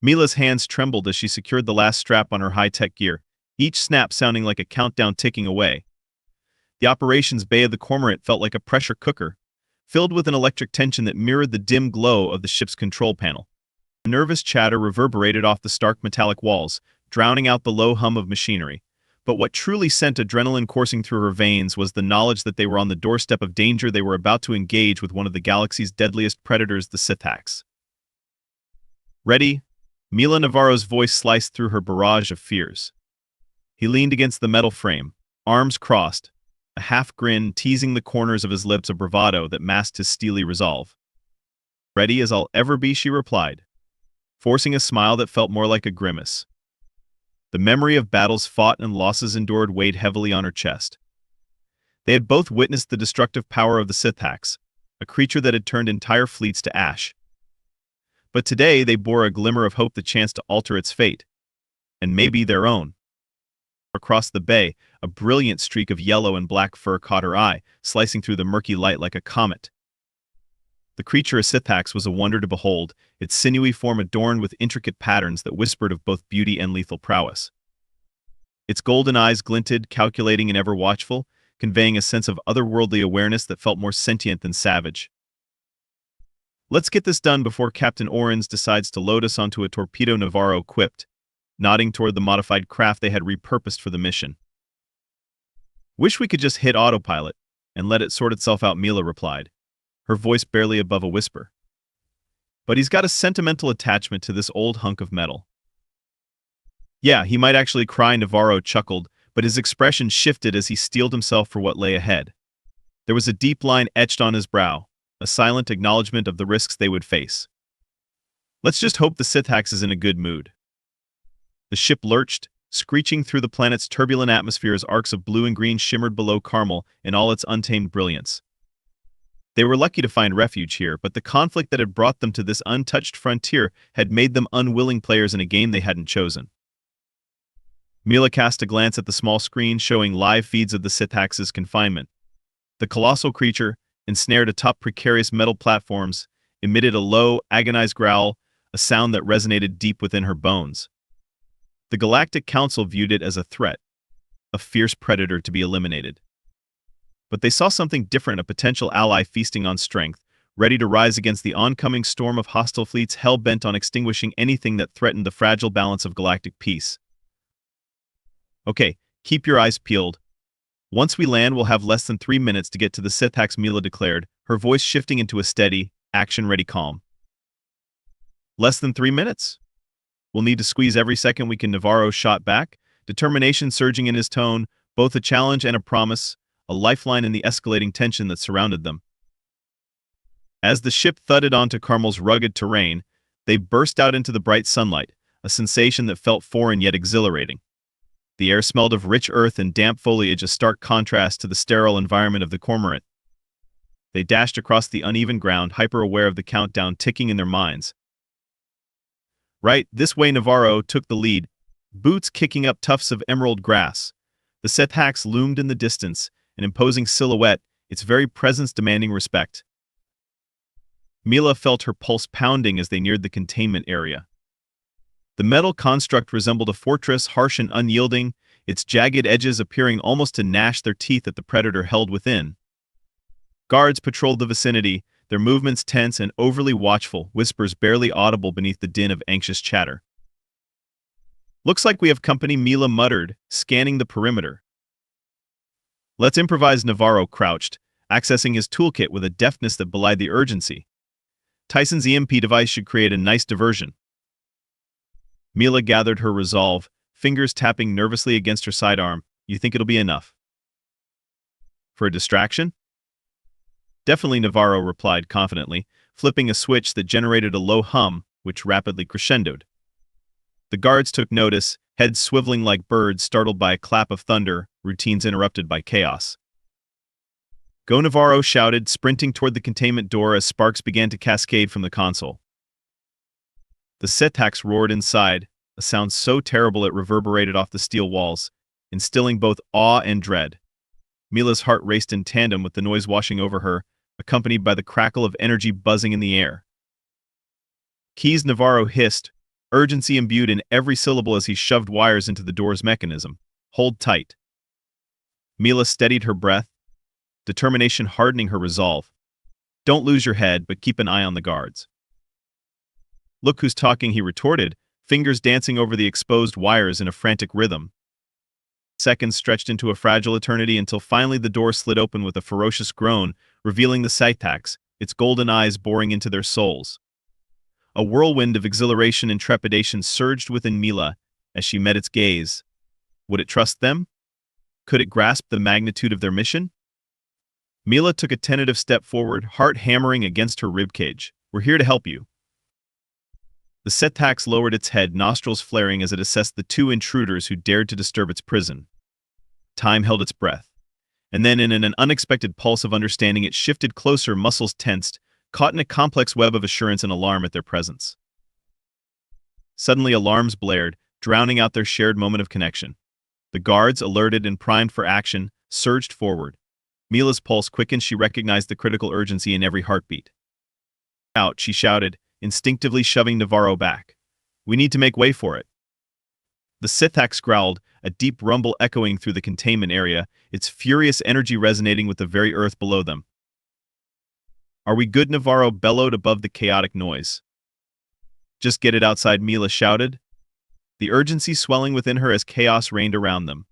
Mila's hands trembled as she secured the last strap on her high-tech gear, each snap sounding like a countdown ticking away. The operations bay of the Cormorant felt like a pressure cooker, filled with an electric tension that mirrored the dim glow of the ship's control panel. A nervous chatter reverberated off the stark metallic walls, drowning out the low hum of machinery. But what truly sent adrenaline coursing through her veins was the knowledge that they were on the doorstep of danger. They were about to engage with one of the galaxy's deadliest predators, the Sythax. Ready? Mila Navarro's voice sliced through her barrage of fears. He leaned against the metal frame, arms crossed, a half grin teasing the corners of his lips, a bravado that masked his steely resolve. Ready as I'll ever be, she replied, forcing a smile that felt more like a grimace. The memory of battles fought and losses endured weighed heavily on her chest. They had both witnessed the destructive power of the Sythax, a creature that had turned entire fleets to ash. But today they bore a glimmer of hope, the chance to alter its fate, and maybe their own. Across the bay, a brilliant streak of yellow and black fur caught her eye, slicing through the murky light like a comet. The creature, a Sythax, was a wonder to behold, its sinewy form adorned with intricate patterns that whispered of both beauty and lethal prowess. Its golden eyes glinted, calculating and ever watchful, conveying a sense of otherworldly awareness that felt more sentient than savage. Let's get this done before Captain Orange decides to load us onto a torpedo, Navarro quipped, nodding toward the modified craft they had repurposed for the mission. Wish we could just hit autopilot and let it sort itself out, Mila replied, her voice barely above a whisper. But he's got a sentimental attachment to this old hunk of metal. Yeah, he might actually cry, Navarro chuckled, but his expression shifted as he steeled himself for what lay ahead. There was a deep line etched on his brow, a silent acknowledgement of the risks they would face. Let's just hope the Sythax is in a good mood. The ship lurched, screeching through the planet's turbulent atmosphere as arcs of blue and green shimmered below Carmel in all its untamed brilliance. They were lucky to find refuge here, but the conflict that had brought them to this untouched frontier had made them unwilling players in a game they hadn't chosen. Mila cast a glance at the small screen showing live feeds of the Sythax's confinement. The colossal creature, ensnared atop precarious metal platforms, emitted a low, agonized growl, a sound that resonated deep within her bones. The Galactic Council viewed it as a threat, a fierce predator to be eliminated. But they saw something different, a potential ally feasting on strength, ready to rise against the oncoming storm of hostile fleets hell-bent on extinguishing anything that threatened the fragile balance of galactic peace. Okay, keep your eyes peeled. Once we land, we'll have less than 3 minutes to get to the Sythax, Mila declared, her voice shifting into a steady, action-ready calm. Less than 3 minutes? We'll need to squeeze every second we can, Navarro shot back, determination surging in his tone, both a challenge and a promise, a lifeline in the escalating tension that surrounded them. As the ship thudded onto Carmel's rugged terrain, they burst out into the bright sunlight, a sensation that felt foreign yet exhilarating. The air smelled of rich earth and damp foliage, a stark contrast to the sterile environment of the Cormorant. They dashed across the uneven ground, hyper-aware of the countdown ticking in their minds. Right, this way, Navarro took the lead, boots kicking up tufts of emerald grass. The Sythax loomed in the distance, an imposing silhouette, its very presence demanding respect. Mila felt her pulse pounding as they neared the containment area. The metal construct resembled a fortress, harsh and unyielding, its jagged edges appearing almost to gnash their teeth at the predator held within. Guards patrolled the vicinity, their movements tense and overly watchful, whispers barely audible beneath the din of anxious chatter. Looks like we have company, Mila muttered, scanning the perimeter. Let's improvise, Navarro crouched, accessing his toolkit with a deftness that belied the urgency. Tyson's EMP device should create a nice diversion. Mila gathered her resolve, fingers tapping nervously against her sidearm. You think it'll be enough? For a distraction? Definitely, Navarro replied confidently, flipping a switch that generated a low hum, which rapidly crescendoed. The guards took notice, heads swiveling like birds startled by a clap of thunder, routines interrupted by chaos. Go, Navarro shouted, sprinting toward the containment door as sparks began to cascade from the console. The Sythax roared inside, a sound so terrible it reverberated off the steel walls, instilling both awe and dread. Mila's heart raced in tandem with the noise washing over her, accompanied by the crackle of energy buzzing in the air. Keys, Navarro hissed, urgency imbued in every syllable as he shoved wires into the door's mechanism. Hold tight. Mila steadied her breath, determination hardening her resolve. Don't lose your head, but keep an eye on the guards. Look who's talking, he retorted, fingers dancing over the exposed wires in a frantic rhythm. Seconds stretched into a fragile eternity until finally the door slid open with a ferocious groan, revealing the Sythax, its golden eyes boring into their souls. A whirlwind of exhilaration and trepidation surged within Mila as she met its gaze. Would it trust them? Could it grasp the magnitude of their mission? Mila took a tentative step forward, heart hammering against her ribcage. We're here to help you. The Sythax lowered its head, nostrils flaring as it assessed the two intruders who dared to disturb its prison. Time held its breath. And then in an unexpected pulse of understanding it shifted closer, muscles tensed, caught in a complex web of assurance and alarm at their presence. Suddenly alarms blared, drowning out their shared moment of connection. The guards, alerted and primed for action, surged forward. Mila's pulse quickened, she recognized the critical urgency in every heartbeat. Out, she shouted, instinctively shoving Navarro back. We need to make way for it. The Sythax growled, a deep rumble echoing through the containment area, its furious energy resonating with the very earth below them. Are we good? Navarro bellowed above the chaotic noise. Just get it outside, Mila shouted, the urgency swelling within her as chaos reigned around them.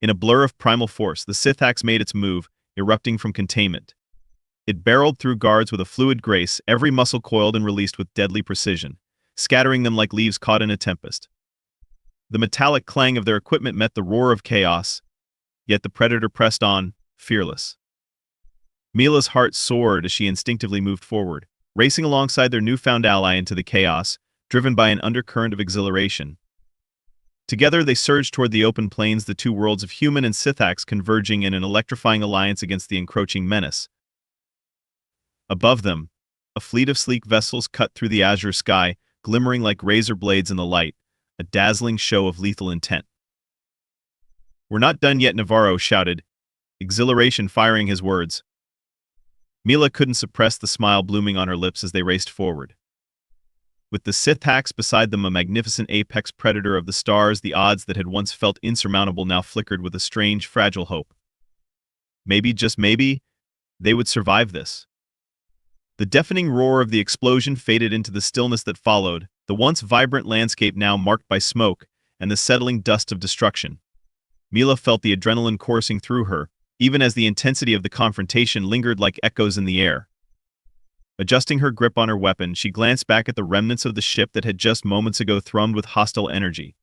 In a blur of primal force, the Sythax made its move, erupting from containment. It barreled through guards with a fluid grace, every muscle coiled and released with deadly precision, scattering them like leaves caught in a tempest. The metallic clang of their equipment met the roar of chaos, yet the predator pressed on, fearless. Mila's heart soared as she instinctively moved forward, racing alongside their newfound ally into the chaos, driven by an undercurrent of exhilaration. Together they surged toward the open plains, the two worlds of human and Sythax converging in an electrifying alliance against the encroaching menace. Above them, a fleet of sleek vessels cut through the azure sky, glimmering like razor blades in the light, a dazzling show of lethal intent. We're not done yet, Navarro shouted, exhilaration firing his words. Mila couldn't suppress the smile blooming on her lips as they raced forward. With the Sythax beside them, a magnificent apex predator of the stars, the odds that had once felt insurmountable now flickered with a strange, fragile hope. Maybe, just maybe, they would survive this. The deafening roar of the explosion faded into the stillness that followed, the once vibrant landscape now marked by smoke and the settling dust of destruction. Mila felt the adrenaline coursing through her, even as the intensity of the confrontation lingered like echoes in the air. Adjusting her grip on her weapon, she glanced back at the remnants of the ship that had just moments ago thrummed with hostile energy.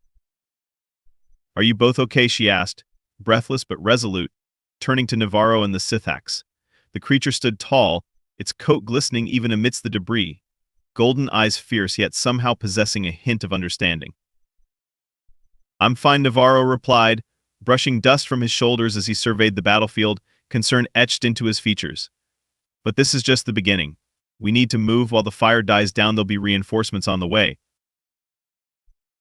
Are you both okay? She asked, breathless but resolute, turning to Navarro and the Sythax. The creature stood tall, its coat glistening even amidst the debris, golden eyes fierce yet somehow possessing a hint of understanding. I'm fine, Navarro replied, brushing dust from his shoulders as he surveyed the battlefield, concern etched into his features. But this is just the beginning. We need to move while the fire dies down. There'll be reinforcements on the way.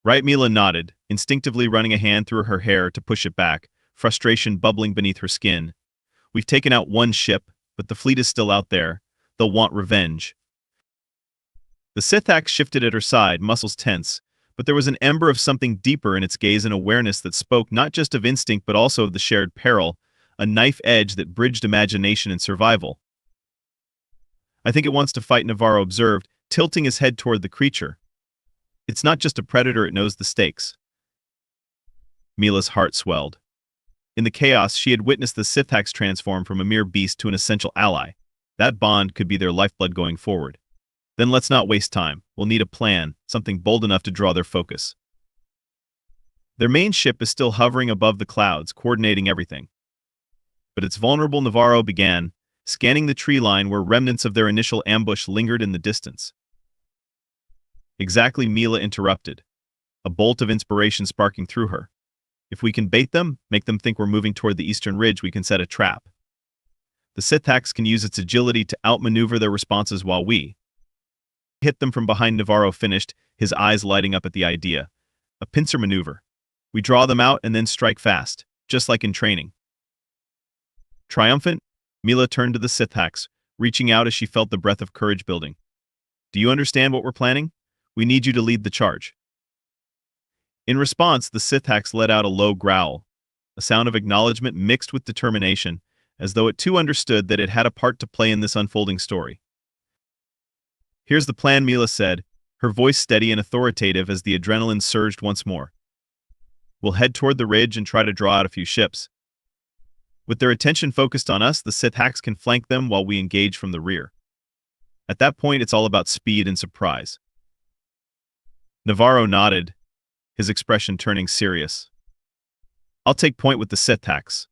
Right, Mila nodded, instinctively running a hand through her hair to push it back, frustration bubbling beneath her skin. We've taken out one ship, but the fleet is still out there. They'll want revenge. The Sythax shifted at her side, muscles tense, but there was an ember of something deeper in its gaze, and awareness that spoke not just of instinct but also of the shared peril, a knife edge that bridged imagination and survival. I think it wants to fight, Navarro observed, tilting his head toward the creature. It's not just a predator, it knows the stakes. Mila's heart swelled. In the chaos, she had witnessed the Sythax transform from a mere beast to an essential ally. That bond could be their lifeblood going forward. Then let's not waste time. We'll need a plan, something bold enough to draw their focus. Their main ship is still hovering above the clouds, coordinating everything. But it's vulnerable, Navarro began, scanning the tree line where remnants of their initial ambush lingered in the distance. Exactly, Mila interrupted, a bolt of inspiration sparking through her. If we can bait them, make them think we're moving toward the eastern ridge, we can set a trap. The Sythax can use its agility to outmaneuver their responses while we hit them from behind, Navarro finished, his eyes lighting up at the idea. A pincer maneuver. We draw them out and then strike fast, just like in training. Triumphant, Mila turned to the Sythax, reaching out as she felt the breath of courage building. Do you understand what we're planning? We need you to lead the charge." In response, the Sythax let out a low growl, a sound of acknowledgement mixed with determination, as though it too understood that it had a part to play in this unfolding story. "Here's the plan," Mila said, her voice steady and authoritative as the adrenaline surged once more. "We'll head toward the ridge and try to draw out a few ships. With their attention focused on us, the Sythax can flank them while we engage from the rear. At that point, it's all about speed and surprise." Navarro nodded, his expression turning serious. "I'll take point with the Sythax.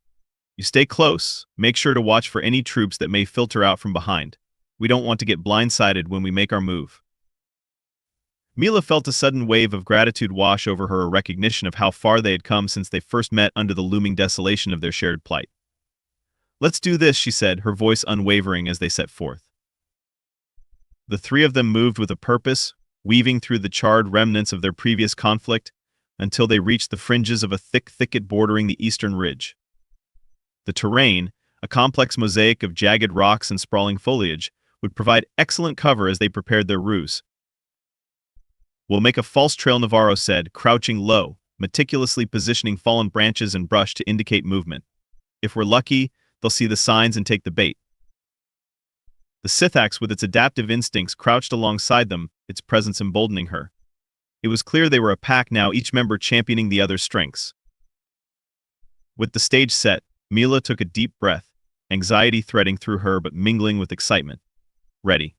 You stay close, make sure to watch for any troops that may filter out from behind. We don't want to get blindsided when we make our move." Mila felt a sudden wave of gratitude wash over her, a recognition of how far they had come since they first met under the looming desolation of their shared plight. "Let's do this," she said, her voice unwavering as they set forth. The three of them moved with a purpose, weaving through the charred remnants of their previous conflict until they reached the fringes of a thick thicket bordering the eastern ridge. The terrain, a complex mosaic of jagged rocks and sprawling foliage, would provide excellent cover as they prepared their ruse. "We'll make a false trail," Navarro said, crouching low, meticulously positioning fallen branches and brush to indicate movement. "If we're lucky, they'll see the signs and take the bait." The Sythax, with its adaptive instincts, crouched alongside them, its presence emboldening her. It was clear they were a pack now, each member championing the other's strengths. With the stage set, Mila took a deep breath, anxiety threading through her but mingling with excitement. "Ready."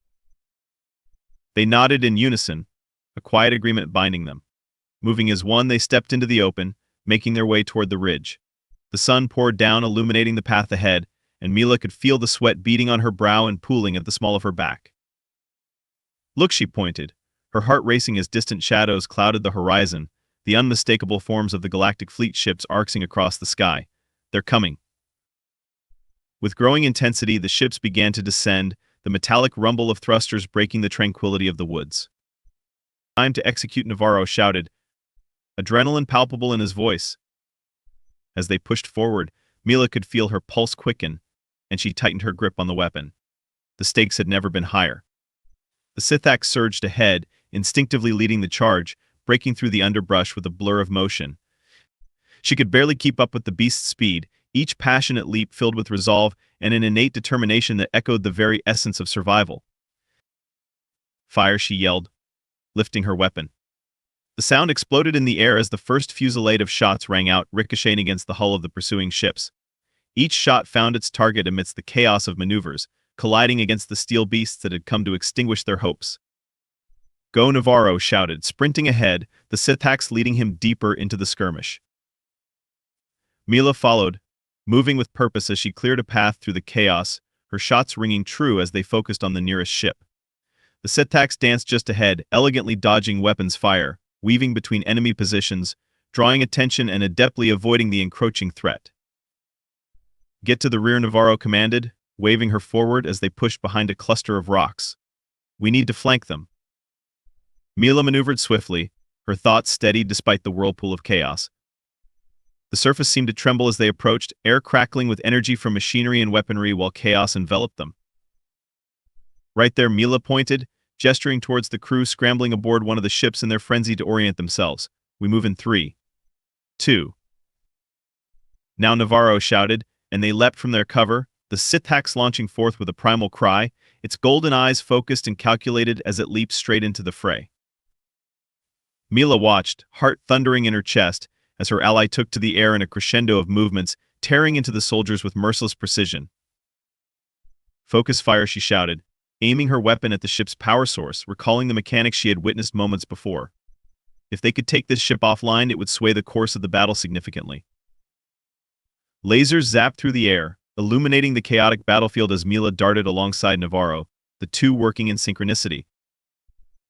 They nodded in unison, a quiet agreement binding them. Moving as one, they stepped into the open, making their way toward the ridge. The sun poured down, illuminating the path ahead, and Mila could feel the sweat beating on her brow and pooling at the small of her back. "Look," she pointed, her heart racing as distant shadows clouded the horizon, the unmistakable forms of the Galactic Fleet ships arcing across the sky. "They're coming." With growing intensity, the ships began to descend, the metallic rumble of thrusters breaking the tranquility of the woods. "Time to execute," Navarro shouted, adrenaline palpable in his voice. As they pushed forward, Mila could feel her pulse quicken, and she tightened her grip on the weapon. The stakes had never been higher. The Sythax surged ahead, instinctively leading the charge, breaking through the underbrush with a blur of motion. She could barely keep up with the beast's speed, each passionate leap filled with resolve and an innate determination that echoed the very essence of survival. "Fire," she yelled, lifting her weapon. The sound exploded in the air as the first fusillade of shots rang out, ricocheting against the hull of the pursuing ships. Each shot found its target amidst the chaos of maneuvers, colliding against the steel beasts that had come to extinguish their hopes. "Go," Navarro shouted, sprinting ahead, the Sythax leading him deeper into the skirmish. Mila followed, moving with purpose as she cleared a path through the chaos, her shots ringing true as they focused on the nearest ship. The Sythax danced just ahead, elegantly dodging weapons fire, weaving between enemy positions, drawing attention and adeptly avoiding the encroaching threat. "Get to the rear," Navarro commanded, waving her forward as they pushed behind a cluster of rocks. "We need to flank them." Mila maneuvered swiftly, her thoughts steady despite the whirlpool of chaos. The surface seemed to tremble as they approached, air crackling with energy from machinery and weaponry while chaos enveloped them. "Right there," Mila pointed, gesturing towards the crew scrambling aboard one of the ships in their frenzy to orient themselves. "We move in 3, 2. Now, Navarro shouted, and they leapt from their cover, the Sythax launching forth with a primal cry, its golden eyes focused and calculated as it leaped straight into the fray. Mila watched, heart thundering in her chest, as her ally took to the air in a crescendo of movements, tearing into the soldiers with merciless precision. "Focus fire," she shouted, aiming her weapon at the ship's power source, recalling the mechanics she had witnessed moments before. If they could take this ship offline, it would sway the course of the battle significantly. Lasers zapped through the air, illuminating the chaotic battlefield as Mila darted alongside Navarro, the two working in synchronicity.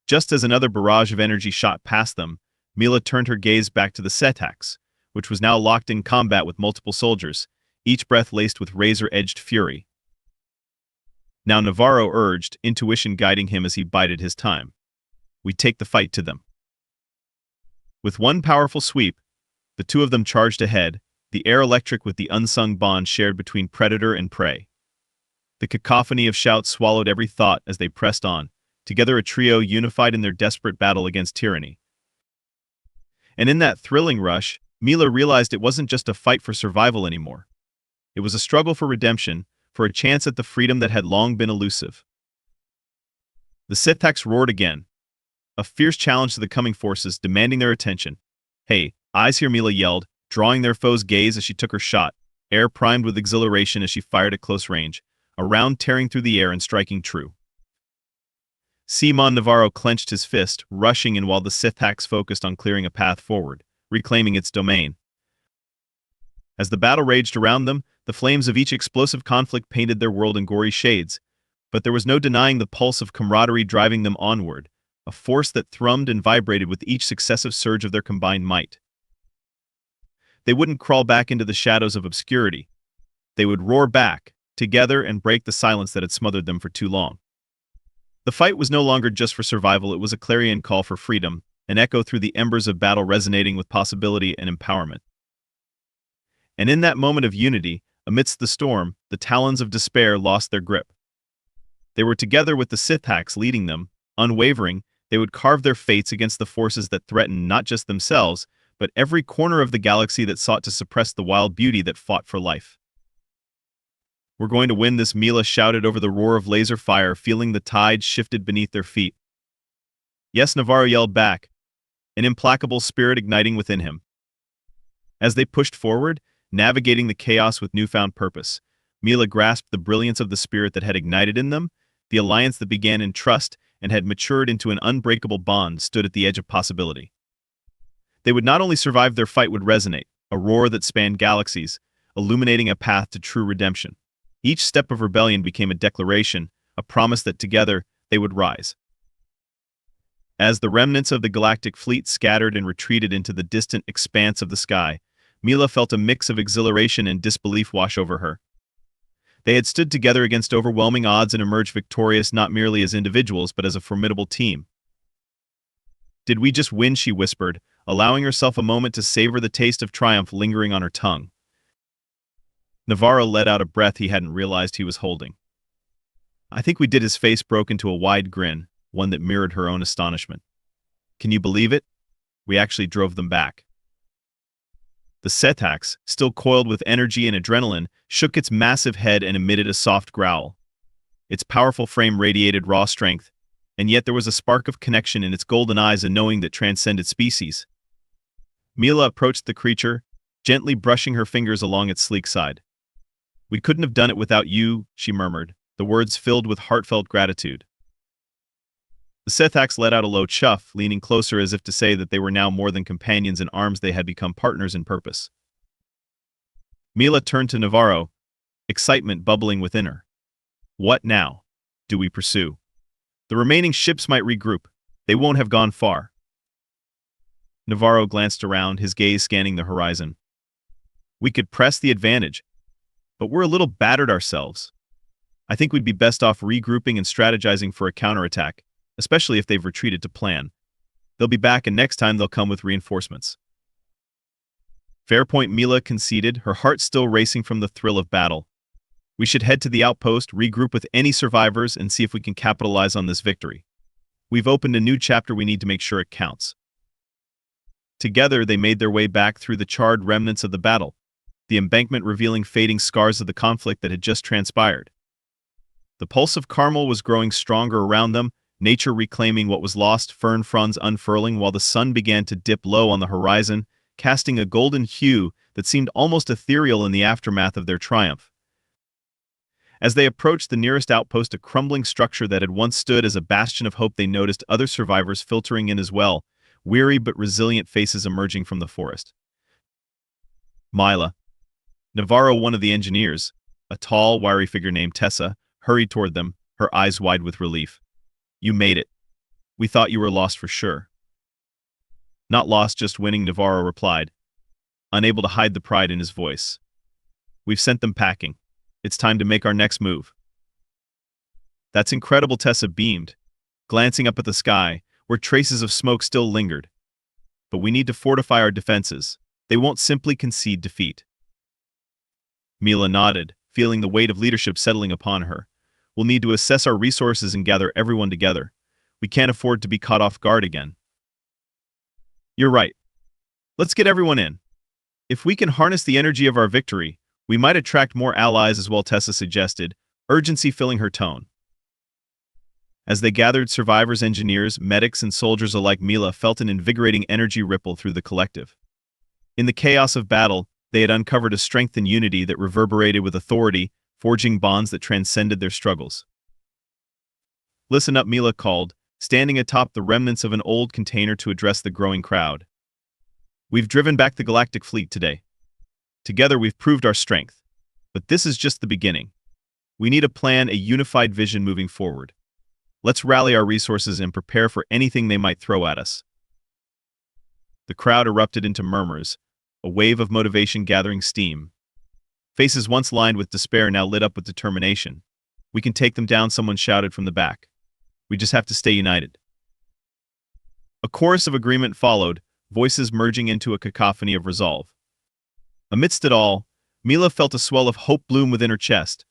Just as another barrage of energy shot past them, Mila turned her gaze back to the Sythax, which was now locked in combat with multiple soldiers, each breath laced with razor-edged fury. Now Navarro urged, intuition guiding him as he bided his time. "We take the fight to them." With one powerful sweep, the two of them charged ahead, the air electric with the unsung bond shared between predator and prey. The cacophony of shouts swallowed every thought as they pressed on, together a trio unified in their desperate battle against tyranny. And in that thrilling rush, Mila realized it wasn't just a fight for survival anymore. It was a struggle for redemption, for a chance at the freedom that had long been elusive. The Sythax roared again, a fierce challenge to the coming forces, demanding their attention. "Hey, eyes here," Mila yelled, drawing their foes' gaze as she took her shot, air primed with exhilaration as she fired at close range, a round tearing through the air and striking true. Seaman Navarro clenched his fist, rushing in while the Sythax focused on clearing a path forward, reclaiming its domain. As the battle raged around them, the flames of each explosive conflict painted their world in gory shades, but there was no denying the pulse of camaraderie driving them onward, a force that thrummed and vibrated with each successive surge of their combined might. They wouldn't crawl back into the shadows of obscurity. They would roar back, together, and break the silence that had smothered them for too long. The fight was no longer just for survival, it was a clarion call for freedom, an echo through the embers of battle resonating with possibility and empowerment. And in that moment of unity, amidst the storm, the talons of despair lost their grip. They were together with the Sythax leading them, unwavering. They would carve their fates against the forces that threatened not just themselves, but every corner of the galaxy that sought to suppress the wild beauty that fought for life. "We're going to win this," Mila shouted over the roar of laser fire, feeling the tide shifted beneath their feet. "Yes," Navarro yelled back, an implacable spirit igniting within him. As they pushed forward, navigating the chaos with newfound purpose, Mila grasped the brilliance of the spirit that had ignited in them. The alliance that began in trust and had matured into an unbreakable bond stood at the edge of possibility. They would not only survive, their fight would resonate, a roar that spanned galaxies, illuminating a path to true redemption. Each step of rebellion became a declaration, a promise that together they would rise. As the remnants of the Galactic Fleet scattered and retreated into the distant expanse of the sky, Mila felt a mix of exhilaration and disbelief wash over her. They had stood together against overwhelming odds and emerged victorious not merely as individuals but as a formidable team. "Did we just win?" she whispered, allowing herself a moment to savor the taste of triumph lingering on her tongue. Navarro let out a breath he hadn't realized he was holding. "I think we did." His face broke into a wide grin, one that mirrored her own astonishment. "Can you believe it? We actually drove them back." The Sythax, still coiled with energy and adrenaline, shook its massive head and emitted a soft growl. Its powerful frame radiated raw strength, and yet there was a spark of connection in its golden eyes, a knowing that transcended species. Mila approached the creature, gently brushing her fingers along its sleek side. "We couldn't have done it without you," she murmured, the words filled with heartfelt gratitude. The Sythax let out a low chuff, leaning closer as if to say that they were now more than companions in arms, they had become partners in purpose. Mila turned to Navarro, excitement bubbling within her. "What now? Do we pursue? The remaining ships might regroup. They won't have gone far." Navarro glanced around, his gaze scanning the horizon. "We could press the advantage, but we're a little battered ourselves. I think we'd be best off regrouping and strategizing for a counterattack, especially if they've retreated to plan. They'll be back, and next time they'll come with reinforcements." "Fair point," Mila conceded, her heart still racing from the thrill of battle. "We should head to the outpost, regroup with any survivors, and see if we can capitalize on this victory. We've opened a new chapter, we need to make sure it counts." Together, they made their way back through the charred remnants of the battle, the embankment revealing fading scars of the conflict that had just transpired. The pulse of Carmel was growing stronger around them, nature reclaiming what was lost, fern fronds unfurling while the sun began to dip low on the horizon, casting a golden hue that seemed almost ethereal in the aftermath of their triumph. As they approached the nearest outpost, a crumbling structure that had once stood as a bastion of hope, they noticed other survivors filtering in as well, weary but resilient faces emerging from the forest. Mila. Navarro, one of the engineers, a tall, wiry figure named Tessa, hurried toward them, her eyes wide with relief. "You made it. We thought you were lost for sure." "Not lost, just winning," Navarro replied, unable to hide the pride in his voice. "We've sent them packing. It's time to make our next move." "That's incredible," Tessa beamed, glancing up at the sky, where traces of smoke still lingered. "But we need to fortify our defenses. They won't simply concede defeat." Mila nodded, feeling the weight of leadership settling upon her. "We'll need to assess our resources and gather everyone together. We can't afford to be caught off guard again. You're right. Let's get everyone in. If we can harness the energy of our victory, we might attract more allies as well, Tessa suggested, urgency filling her tone. As they gathered, survivors, engineers, medics, and soldiers alike, Mila felt an invigorating energy ripple through the collective. In the chaos of battle, they had uncovered a strength and unity that reverberated with authority, forging bonds that transcended their struggles. Listen up, Mila called, standing atop the remnants of an old container to address the growing crowd. We've driven back the Galactic Fleet today. Together we've proved our strength. But this is just the beginning. We need a plan, a unified vision moving forward. Let's rally our resources and prepare for anything they might throw at us. The crowd erupted into murmurs, a wave of motivation gathering steam. Faces once lined with despair now lit up with determination. We can take them down, someone shouted from the back. We just have to stay united. A chorus of agreement followed, voices merging into a cacophony of resolve. Amidst it all, Mila felt a swell of hope bloom within her chest.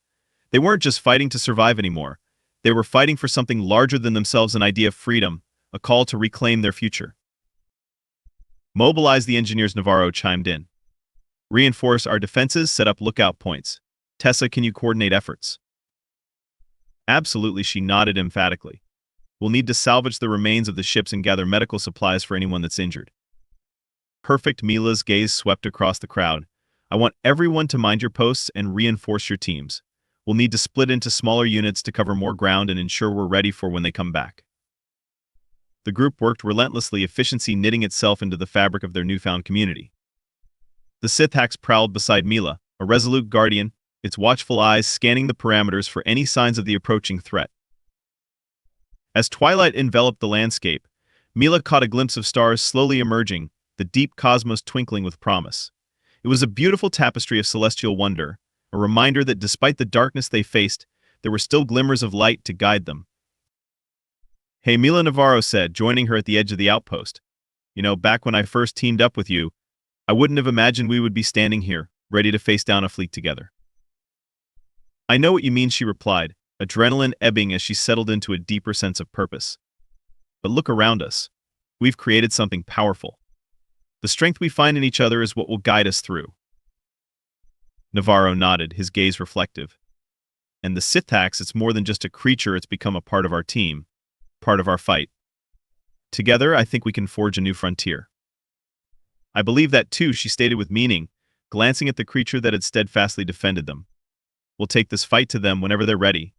They weren't just fighting to survive anymore. They were fighting for something larger than themselves, an idea of freedom, a call to reclaim their future. Mobilize the engineers, Navarro chimed in. Reinforce our defenses, set up lookout points. Tessa, can you coordinate efforts? Absolutely, she nodded emphatically. We'll need to salvage the remains of the ships and gather medical supplies for anyone that's injured. Perfect, Mila's gaze swept across the crowd. I want everyone to mind your posts and reinforce your teams. We'll need to split into smaller units to cover more ground and ensure we're ready for when they come back. The group worked relentlessly, efficiency knitting itself into the fabric of their newfound community. The Sythax prowled beside Mila, a resolute guardian, its watchful eyes scanning the parameters for any signs of the approaching threat. As twilight enveloped the landscape, Mila caught a glimpse of stars slowly emerging, the deep cosmos twinkling with promise. It was a beautiful tapestry of celestial wonder, a reminder that despite the darkness they faced, there were still glimmers of light to guide them. Hey, Mila, Navarro said, joining her at the edge of the outpost. You know, back when I first teamed up with you, I wouldn't have imagined we would be standing here, ready to face down a fleet together. I know what you mean, she replied, adrenaline ebbing as she settled into a deeper sense of purpose. But look around us. We've created something powerful. The strength we find in each other is what will guide us through. Navarro nodded, his gaze reflective. And the Sythax, it's more than just a creature, it's become a part of our team, part of our fight. Together, I think we can forge a new frontier. I believe that too, she stated with meaning, glancing at the creature that had steadfastly defended them. We'll take this fight to them whenever they're ready.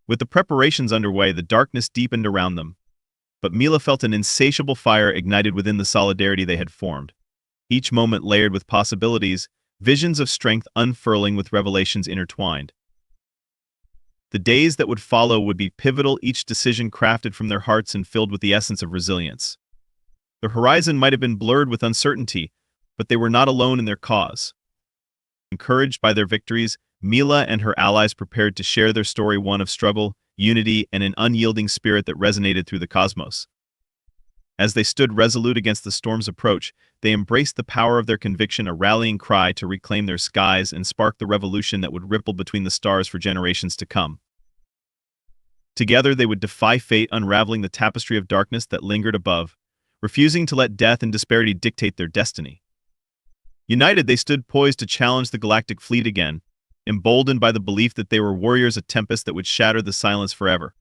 With the preparations underway, the darkness deepened around them. But Mila felt an insatiable fire ignited within the solidarity they had formed. Each moment layered with possibilities, visions of strength unfurling with revelations intertwined. The days that would follow would be pivotal, each decision crafted from their hearts and filled with the essence of resilience. Their horizon might have been blurred with uncertainty, but they were not alone in their cause. Encouraged by their victories, Mila and her allies prepared to share their story, one of struggle, unity, and an unyielding spirit that resonated through the cosmos. As they stood resolute against the storm's approach, they embraced the power of their conviction, a rallying cry to reclaim their skies and spark the revolution that would ripple between the stars for generations to come. Together they would defy fate, unraveling the tapestry of darkness that lingered above, refusing to let death and disparity dictate their destiny. United, they stood poised to challenge the Galactic Fleet again, emboldened by the belief that they were warriors, a tempest that would shatter the silence forever.